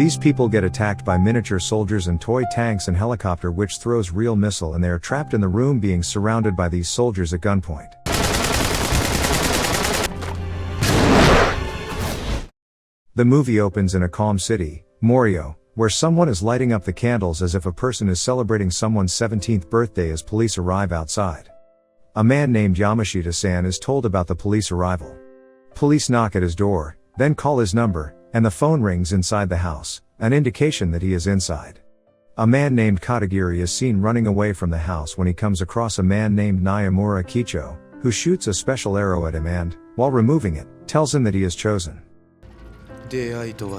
These people get attacked by miniature soldiers and toy tanks and helicopter which throws real missile, and they are trapped in the room being surrounded by these soldiers at gunpoint. The movie opens in a calm city, Morio, where someone is lighting up the candles as if a person is celebrating someone's 17th birthday as police arrive outside. A man named Yamashita-san is told about the police arrival. Police knock at his door, then call his number, and the phone rings inside the house, an indication that he is inside. A man named Katagiri is seen running away from the house when he comes across a man named Nayamura Kicho, who shoots a special arrow at him and, while removing it, tells him that he is chosen. The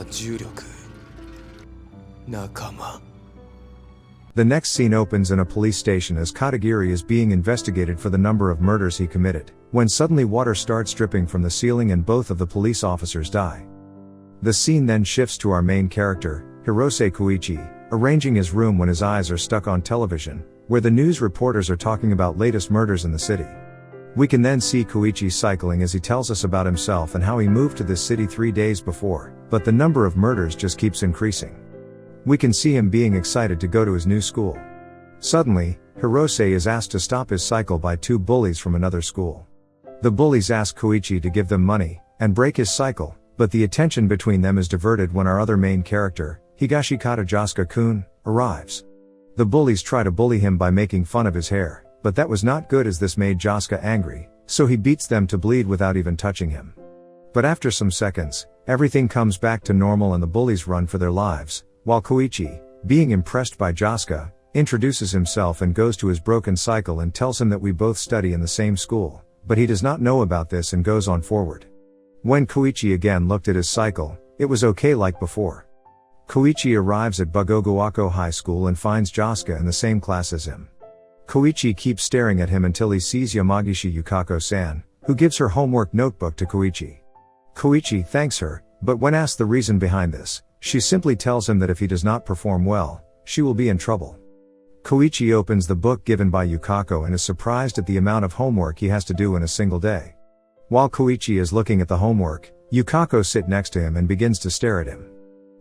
next scene opens in a police station as Katagiri is being investigated for the number of murders he committed, when suddenly water starts dripping from the ceiling and both of the police officers die. The scene then shifts to our main character, Hirose Koichi, arranging his room when his eyes are stuck on television, where the news reporters are talking about latest murders in the city. We can then see Koichi cycling as he tells us about himself and how he moved to this city 3 days before, but the number of murders just keeps increasing. We can see him being excited to go to his new school. Suddenly, Hirose is asked to stop his cycle by 2 bullies from another school. The bullies ask Koichi to give them money, and break his cycle, but the attention between them is diverted when our other main character, Higashikata Josuke-kun, arrives. The bullies try to bully him by making fun of his hair, but that was not good as this made Josuke angry, so he beats them to bleed without even touching him. But after some seconds, everything comes back to normal and the bullies run for their lives, while Koichi, being impressed by Josuke, introduces himself and goes to his broken cycle and tells him that we both study in the same school, but he does not know about this and goes on forward. When Koichi again looked at his cycle, it was okay like before. Koichi arrives at Bugoguako High School and finds Josuke in the same class as him. Koichi keeps staring at him until he sees Yamagishi Yukako-san, who gives her homework notebook to Koichi. Koichi thanks her, but when asked the reason behind this, she simply tells him that if he does not perform well, she will be in trouble. Koichi opens the book given by Yukako and is surprised at the amount of homework he has to do in a single day. While Koichi is looking at the homework, Yukako sits next to him and begins to stare at him.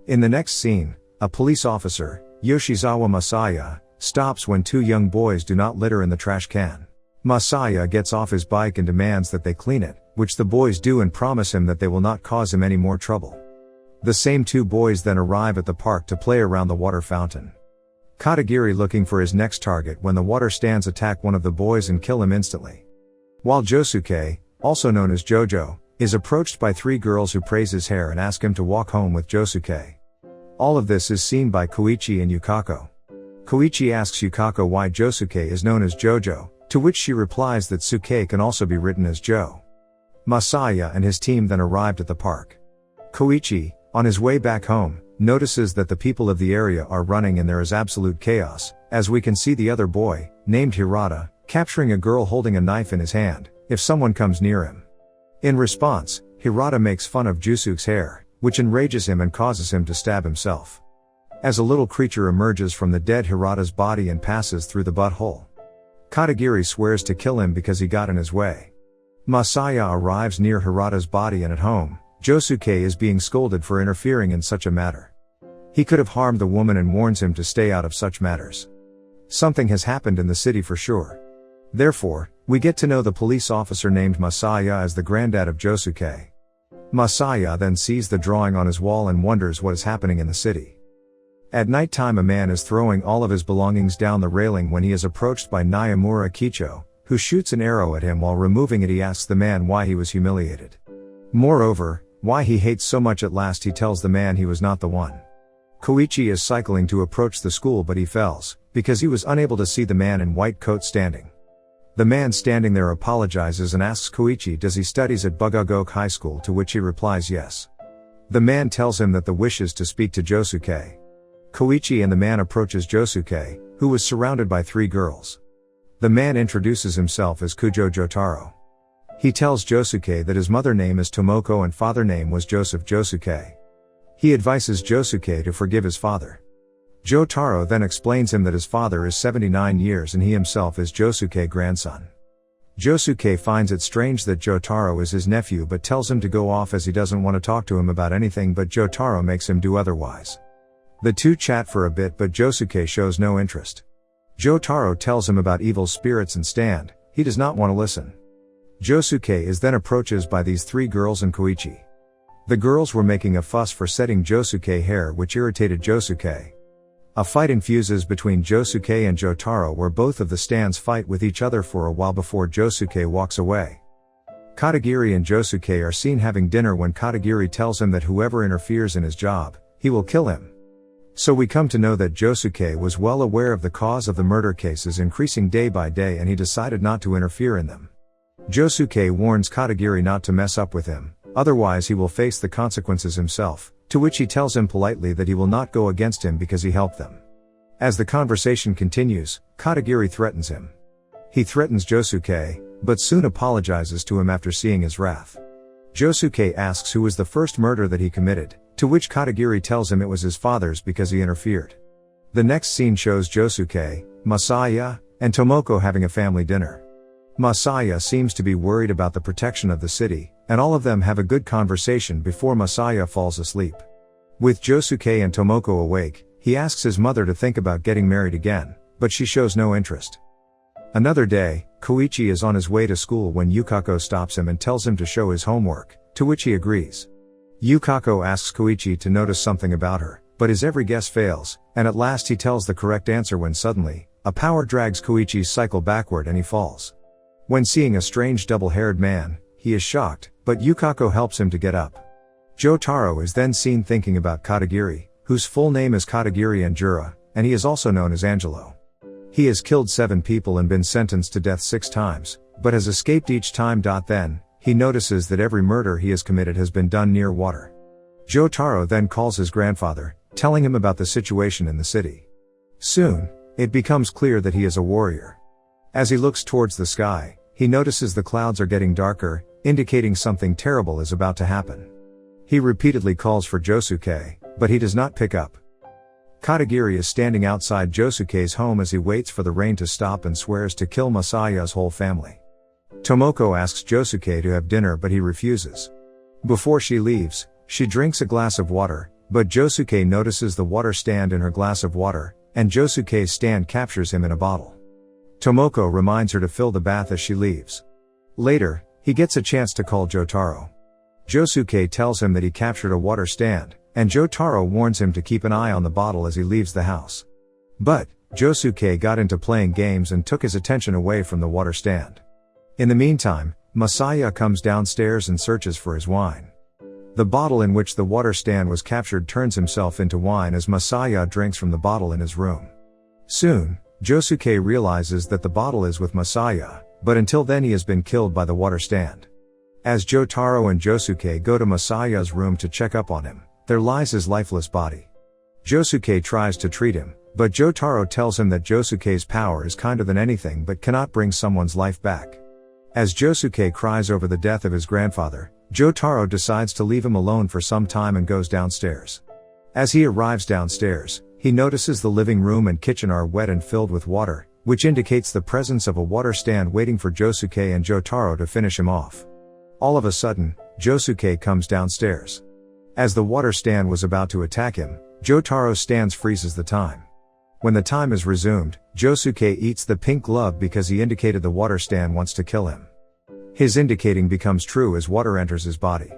In the next scene, a police officer, Yoshizawa Masaya, stops when 2 young boys do not litter in the trash can. Masaya gets off his bike and demands that they clean it, which the boys do and promise him that they will not cause him any more trouble. The same 2 boys then arrive at the park to play around the water fountain. Katagiri looking for his next target when the water stands attack one of the boys and kill him instantly. While Josuke, also known as JoJo, is approached by 3 girls who praise his hair and ask him to walk home with Josuke. All of this is seen by Koichi and Yukako. Koichi asks Yukako why Josuke is known as JoJo, to which she replies that Suke can also be written as Joe. Masaya and his team then arrived at the park. Koichi, on his way back home, notices that the people of the area are running and there is absolute chaos, as we can see the other boy, named Hirata, capturing a girl holding a knife in his hand, if someone comes near him. In response, Hirata makes fun of Jusuke's hair, which enrages him and causes him to stab himself. As a little creature emerges from the dead Hirata's body and passes through the butthole. Katagiri swears to kill him because he got in his way. Masaya arrives near Hirata's body and at home, Josuke is being scolded for interfering in such a matter. He could have harmed the woman and warns him to stay out of such matters. Something has happened in the city for sure. Therefore, we get to know the police officer named Masaya as the granddad of Josuke. Masaya then sees the drawing on his wall and wonders what is happening in the city. At night time a man is throwing all of his belongings down the railing when he is approached by Nayamura Kicho, who shoots an arrow at him. While removing it he asks the man why he was humiliated. Moreover, why he hates so much. At last he tells the man he was not the one. Koichi is cycling to approach the school but he fails, because he was unable to see the man in white coat standing. The man standing there apologizes and asks Koichi does he studies at Bugoguako High School, to which he replies yes. The man tells him that the wish is to speak to Josuke. Koichi and the man approaches Josuke, who was surrounded by 3 girls. The man introduces himself as Kujo Jotaro. He tells Josuke that his mother name is Tomoko and father name was Joseph Josuke. He advises Josuke to forgive his father. Jotaro then explains him that his father is 79 years and he himself is Josuke's grandson. Josuke finds it strange that Jotaro is his nephew but tells him to go off as he doesn't want to talk to him about anything, but Jotaro makes him do otherwise. The two chat for a bit but Josuke shows no interest. Jotaro tells him about evil spirits and stand, he does not want to listen. Josuke is then approached by these three girls and Koichi. The girls were making a fuss for setting Josuke hair which irritated Josuke. A fight infuses between Josuke and Jotaro where both of the stands fight with each other for a while before Josuke walks away. Katagiri and Josuke are seen having dinner when Katagiri tells him that whoever interferes in his job, he will kill him. So we come to know that Josuke was well aware of the cause of the murder cases increasing day by day and he decided not to interfere in them. Josuke warns Katagiri not to mess up with him, otherwise he will face the consequences himself, to which he tells him politely that he will not go against him because he helped them. As the conversation continues, Katagiri threatens him. He threatens Josuke, but soon apologizes to him after seeing his wrath. Josuke asks who was the first murder that he committed, to which Katagiri tells him it was his father's because he interfered. The next scene shows Josuke, Masaya, and Tomoko having a family dinner. Masaya seems to be worried about the protection of the city, and all of them have a good conversation before Masaya falls asleep. With Josuke and Tomoko awake, he asks his mother to think about getting married again, but she shows no interest. Another day, Koichi is on his way to school when Yukako stops him and tells him to show his homework, to which he agrees. Yukako asks Koichi to notice something about her, but his every guess fails, and at last he tells the correct answer when suddenly, a power drags Koichi's cycle backward and he falls. When seeing a strange double-haired man, he is shocked, but Yukako helps him to get up. Jotaro is then seen thinking about Katagiri, whose full name is Katagiri Anjura, and he is also known as Angelo. He has killed 7 people and been sentenced to death 6 times, but has escaped each time. Then, he notices that every murder he has committed has been done near water. Jotaro then calls his grandfather, telling him about the situation in the city. Soon, it becomes clear that he is a warrior. As he looks towards the sky, he notices the clouds are getting darker, indicating something terrible is about to happen. He repeatedly calls for Josuke, but he does not pick up. Katagiri is standing outside Josuke's home as he waits for the rain to stop and swears to kill Masaya's whole family. Tomoko asks Josuke to have dinner but he refuses. Before she leaves, she drinks a glass of water, but Josuke notices the water stand in her glass of water, and Josuke's stand captures him in a bottle. Tomoko reminds her to fill the bath as she leaves. Later, he gets a chance to call Jotaro. Josuke tells him that he captured a water stand, and Jotaro warns him to keep an eye on the bottle as he leaves the house. But, Josuke got into playing games and took his attention away from the water stand. In the meantime, Masaya comes downstairs and searches for his wine. The bottle in which the water stand was captured turns himself into wine as Masaya drinks from the bottle in his room. Soon, Josuke realizes that the bottle is with Masaya, but until then he has been killed by the water stand. As Jotaro and Josuke go to Masaya's room to check up on him, there lies his lifeless body. Josuke tries to treat him, but Jotaro tells him that Josuke's power is kinder than anything but cannot bring someone's life back. As Josuke cries over the death of his grandfather, Jotaro decides to leave him alone for some time and goes downstairs. As he arrives downstairs, he notices the living room and kitchen are wet and filled with water, which indicates the presence of a water stand waiting for Josuke and Jotaro to finish him off. All of a sudden, Josuke comes downstairs. As the water stand was about to attack him, Jotaro's stance freezes the time. When the time is resumed, Josuke eats the pink glove because he indicated the water stand wants to kill him. His indicating becomes true as water enters his body.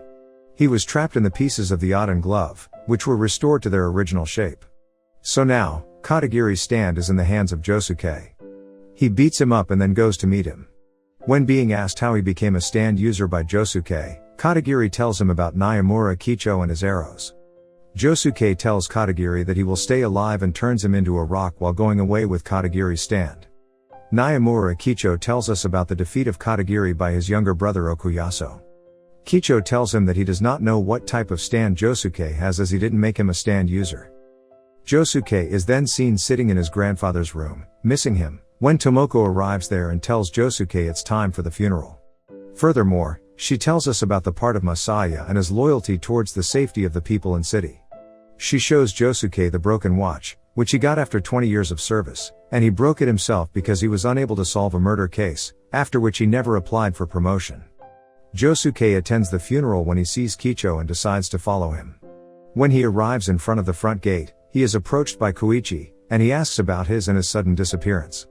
He was trapped in the pieces of the Odin glove, which were restored to their original shape. So now, Katagiri's stand is in the hands of Josuke. He beats him up and then goes to meet him. When being asked how he became a stand user by Josuke, Katagiri tells him about Naimura Kicho and his arrows. Josuke tells Katagiri that he will stay alive and turns him into a rock while going away with Katagiri's stand. Naimura Kicho tells us about the defeat of Katagiri by his younger brother Okuyasu. Kicho tells him that he does not know what type of stand Josuke has as he didn't make him a stand user. Josuke is then seen sitting in his grandfather's room, missing him, when Tomoko arrives there and tells Josuke it's time for the funeral. Furthermore, she tells us about the part of Masaya and his loyalty towards the safety of the people and city. She shows Josuke the broken watch, which he got after 20 years of service, and he broke it himself because he was unable to solve a murder case, after which he never applied for promotion. Josuke attends the funeral when he sees Kicho and decides to follow him. When he arrives in front of the front gate, he is approached by Koichi, and he asks about his and his sudden disappearance.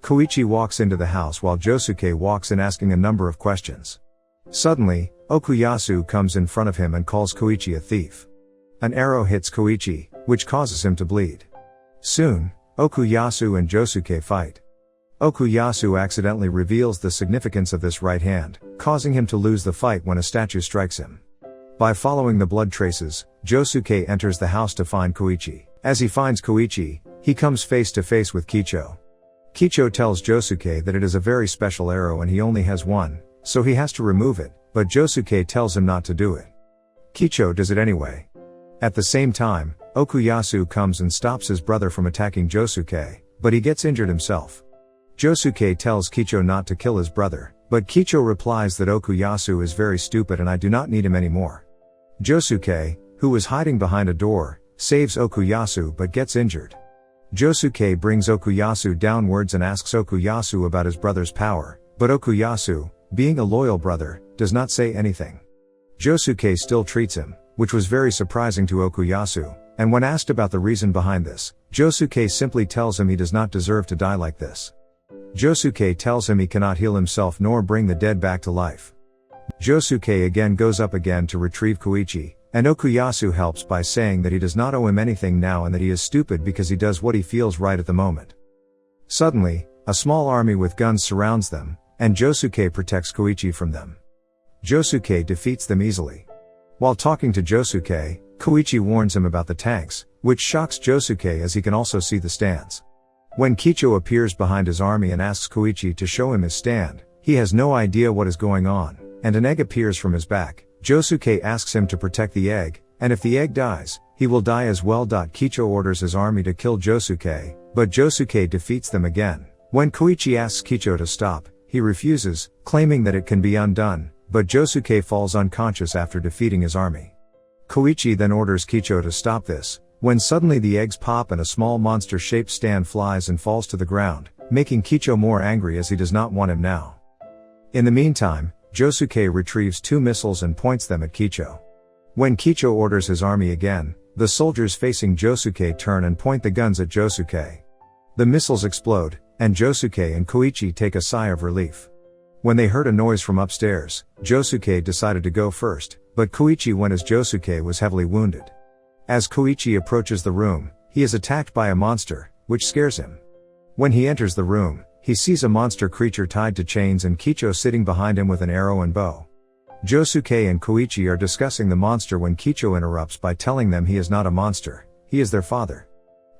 Koichi walks into the house while Josuke walks in asking a number of questions. Suddenly, Okuyasu comes in front of him and calls Koichi a thief. An arrow hits Koichi, which causes him to bleed. Soon, Okuyasu and Josuke fight. Okuyasu accidentally reveals the significance of this right hand, causing him to lose the fight when a statue strikes him. By following the blood traces, Josuke enters the house to find Koichi. As he finds Koichi, he comes face to face with Kicho. Kicho tells Josuke that it is a very special arrow and he only has one, so he has to remove it, but Josuke tells him not to do it. Kicho does it anyway. At the same time, Okuyasu comes and stops his brother from attacking Josuke, but he gets injured himself. Josuke tells Kicho not to kill his brother, but Kicho replies that Okuyasu is very stupid and I do not need him anymore. Josuke, who was hiding behind a door, saves Okuyasu but gets injured. Josuke brings Okuyasu downwards and asks Okuyasu about his brother's power, but Okuyasu, being a loyal brother, does not say anything. Josuke still treats him, which was very surprising to Okuyasu, and when asked about the reason behind this, Josuke simply tells him he does not deserve to die like this. Josuke tells him he cannot heal himself nor bring the dead back to life. Josuke again goes up again to retrieve Koichi, and Okuyasu helps by saying that he does not owe him anything now and that he is stupid because he does what he feels right at the moment. Suddenly, a small army with guns surrounds them, and Josuke protects Koichi from them. Josuke defeats them easily. While talking to Josuke, Koichi warns him about the tanks, which shocks Josuke as he can also see the stands. When Kicho appears behind his army and asks Koichi to show him his stand, he has no idea what is going on, and an egg appears from his back. Josuke asks him to protect the egg, and if the egg dies, he will die as well. Kicho orders his army to kill Josuke, but Josuke defeats them again. When Koichi asks Kicho to stop, he refuses, claiming that it can be undone, but Josuke falls unconscious after defeating his army. Koichi then orders Kicho to stop this, when suddenly the eggs pop and a small monster-shaped stand flies and falls to the ground, making Kicho more angry as he does not want him now. In the meantime, Josuke retrieves 2 missiles and points them at Kicho. When Kicho orders his army again, the soldiers facing Josuke turn and point the guns at Josuke. The missiles explode, and Josuke and Koichi take a sigh of relief. When they heard a noise from upstairs, Josuke decided to go first, but Koichi went as Josuke was heavily wounded. As Koichi approaches the room, he is attacked by a monster, which scares him. When he enters the room, he sees a monster creature tied to chains and Kicho sitting behind him with an arrow and bow. Josuke and Koichi are discussing the monster when Kicho interrupts by telling them he is not a monster, he is their father.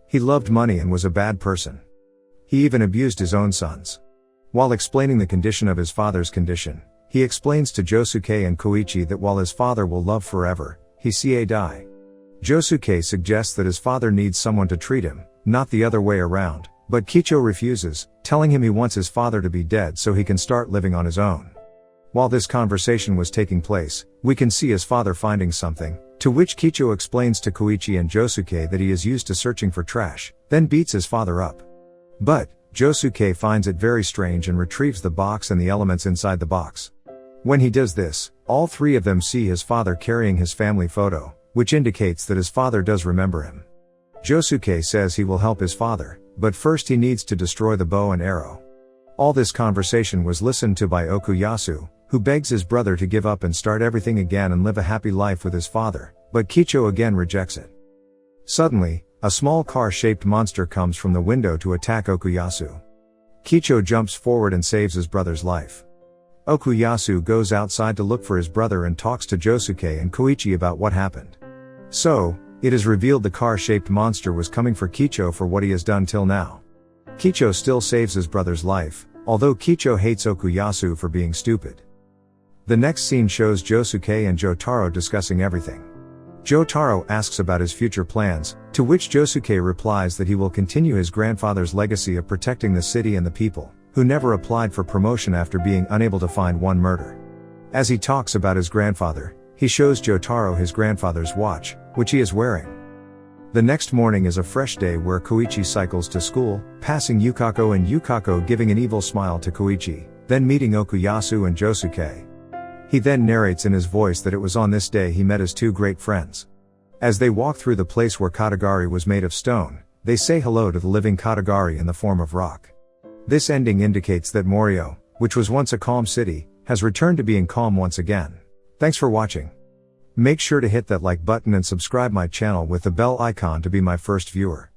He loved money and was a bad person. He even abused his own sons. While explaining the condition of his father's condition, he explains to Josuke and Koichi that while his father will love forever, he see die. Josuke suggests that his father needs someone to treat him, not the other way around, but Kicho refuses, telling him he wants his father to be dead so he can start living on his own. While this conversation was taking place, we can see his father finding something, to which Kicho explains to Koichi and Josuke that he is used to searching for trash, then beats his father up. But, Josuke finds it very strange and retrieves the box and the elements inside the box. When he does this, all 3 of them see his father carrying his family photo, which indicates that his father does remember him. Josuke says he will help his father, but first he needs to destroy the bow and arrow. All this conversation was listened to by Okuyasu, who begs his brother to give up and start everything again and live a happy life with his father, but Kicho again rejects it. Suddenly, a small car-shaped monster comes from the window to attack Okuyasu. Kicho jumps forward and saves his brother's life. Okuyasu goes outside to look for his brother and talks to Josuke and Koichi about what happened. So, it is revealed the car-shaped monster was coming for Kicho for what he has done till now. Kicho still saves his brother's life, although Kicho hates Okuyasu for being stupid. The next scene shows Josuke and Jotaro discussing everything. Jotaro asks about his future plans, to which Josuke replies that he will continue his grandfather's legacy of protecting the city and the people, who never applied for promotion after being unable to find one murder. As he talks about his grandfather, he shows Jotaro his grandfather's watch, which he is wearing. The next morning is a fresh day where Koichi cycles to school, passing Yukako and Yukako giving an evil smile to Koichi, then meeting Okuyasu and Josuke. He then narrates in his voice that it was on this day he met his 2 great friends. As they walk through the place where Katagari was made of stone, they say hello to the living Katagari in the form of rock. This ending indicates that Morio, which was once a calm city, has returned to being calm once again. Thanks for watching. Make sure to hit that like button and subscribe my channel with the bell icon to be my first viewer.